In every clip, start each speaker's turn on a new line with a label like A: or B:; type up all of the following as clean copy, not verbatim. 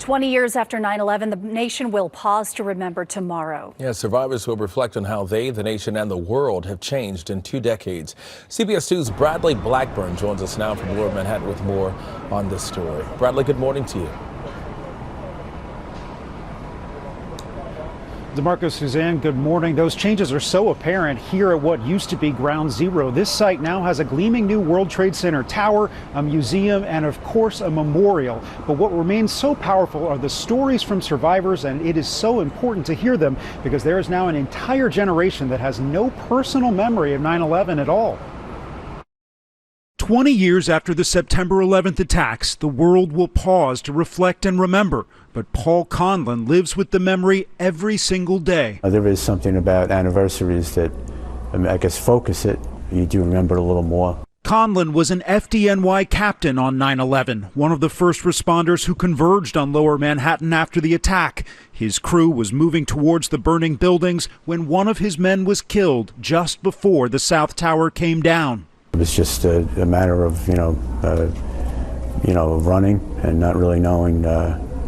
A: 20 years after 9/11, the nation will pause to remember tomorrow.
B: Yeah, survivors will reflect on how they, the nation, and the world have changed in 2 decades. CBS 2's Bradley Blackburn joins us now from Lower Manhattan with more on this story. Bradley, good morning to you.
C: DeMarco, Suzanne, good morning. Those changes are so apparent here at what used to be Ground Zero. This site now has a gleaming new World Trade Center tower, a museum, and of course a memorial. But what remains so powerful are the stories from survivors, and it is so important to hear them because there is now an entire generation that has no personal memory of 9/11 at all. 20 years after the September 11th attacks, the world will pause to reflect and remember. But Paul Conlon lives with the memory every single day.
D: There is something about anniversaries that, I guess, focus it. You do remember it a little more.
C: Conlon was an FDNY captain on 9/11, one of the first responders who converged on Lower Manhattan after the attack. His crew was moving towards the burning buildings when one of his men was killed just before the South Tower came down.
D: It was just a matter of, running and not really knowing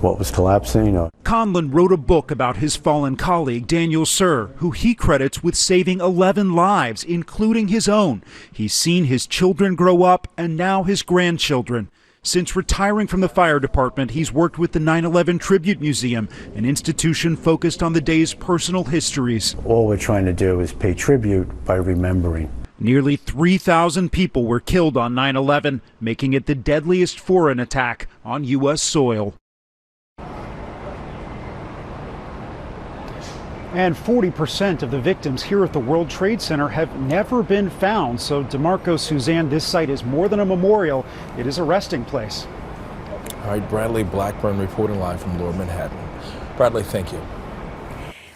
D: what was collapsing.
C: Conlon wrote a book about his fallen colleague, Daniel Sir, who he credits with saving 11 lives, including his own. He's seen his children grow up and now his grandchildren. Since retiring from the fire department, he's worked with the 9/11 Tribute Museum, an institution focused on the day's personal histories.
D: All we're trying to do is pay tribute by remembering.
C: Nearly 3,000 people were killed on 9/11, making it the deadliest foreign attack on U.S. soil. And 40% of the victims here at the World Trade Center have never been found. So, DeMarco, Suzanne, this site is more than a memorial. It is a resting place.
B: All right, Bradley Blackburn reporting live from Lower Manhattan. Bradley, thank you.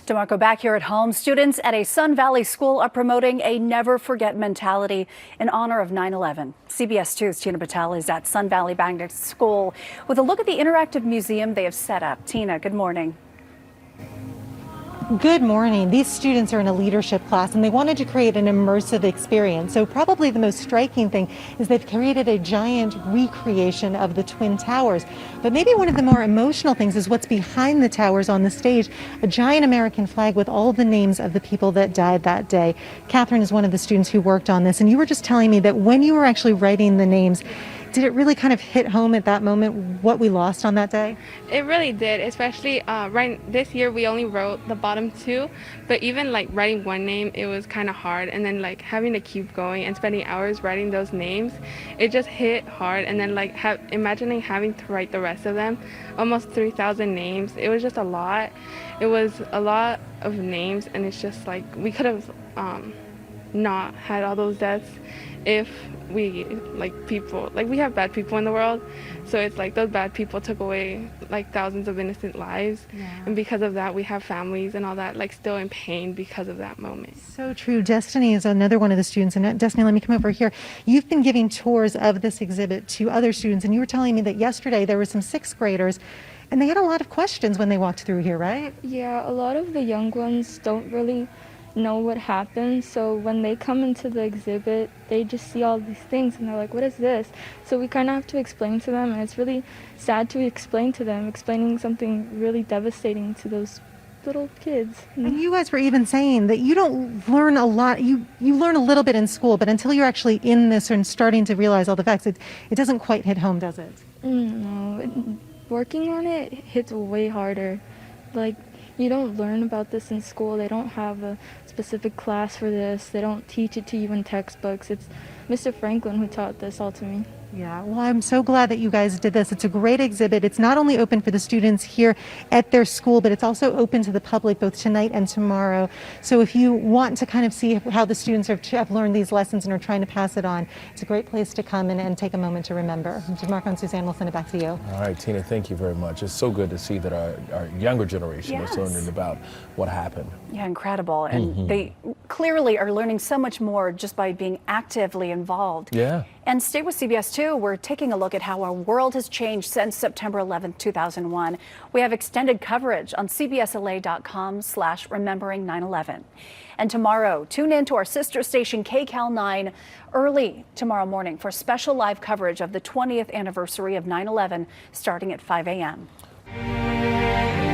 A: DeMarco, back here at home, students at a Sun Valley school are promoting a never forget mentality in honor of 9/11. CBS 2's Tina Patel is at Sun Valley Magnet School with a look at the interactive museum they have set up. Tina, good morning.
E: Good morning. These students are in a leadership class and they wanted to create an immersive experience. So probably the most striking thing is they've created a giant recreation of the Twin Towers. But maybe one of the more emotional things is what's behind the towers on the stage, a giant American flag with all the names of the people that died that day. Catherine is one of the students who worked on this, and you were just telling me that when you were actually writing the names, did it really kind of hit home at that moment what we lost on that day?
F: It really did, especially right this year we only wrote the bottom 2, but even like writing one name, it was kind of hard, and then like having to keep going and spending hours writing those names, it just hit hard. And then like imagining having to write the rest of them, almost 3,000 names, it was just a lot. It was a lot of names, and it's just like we could have not had all those deaths if we we have bad people in the world, so it's like those bad people took away like thousands of innocent lives. Yeah. And because of that we have families and all that like still in pain because of that moment.
E: So true. Destiny is another one of the students, and Destiny, let me come over here. You've been giving tours of this exhibit to other students, and you were telling me that yesterday there were some 6th graders and they had a lot of questions when they walked through here, right?
G: Yeah, a lot of the young ones don't really know what happened, so when they come into the exhibit they just see all these things and they're like, what is this? So we kind of have to explain to them, and it's really sad to explain to them, explaining something really devastating to those little kids.
E: And you guys were even saying that you don't learn a lot, you learn a little bit in school, but until you're actually in this and starting to realize all the facts, it doesn't quite hit home, does it?
G: No, working on it hits way harder. Like, you don't learn about this in school. They don't have a specific class for this. They don't teach it to you in textbooks. It's Mr. Franklin who taught this all to me.
E: Yeah, well, I'm so glad that you guys did this. It's a great exhibit. It's not only open for the students here at their school, but it's also open to the public both tonight and tomorrow. So if you want to kind of see how the students have learned these lessons and are trying to pass it on, it's a great place to come and take a moment to remember. DeMarco and Suzanne, we'll send it back to you.
B: All right, Tina, thank you very much. It's so good to see that our younger generation is learning about what happened.
A: Yeah, incredible. And they clearly are learning so much more just by being actively involved.
B: Yeah.
A: And stay with CBS 2. We're taking a look at how our world has changed since September 11th, 2001. We have extended coverage on cbsla.com/remembering 9/11. And tomorrow, tune in to our sister station KCAL 9 early tomorrow morning for special live coverage of the 20th anniversary of 9/11 starting at 5 a.m.
B: you.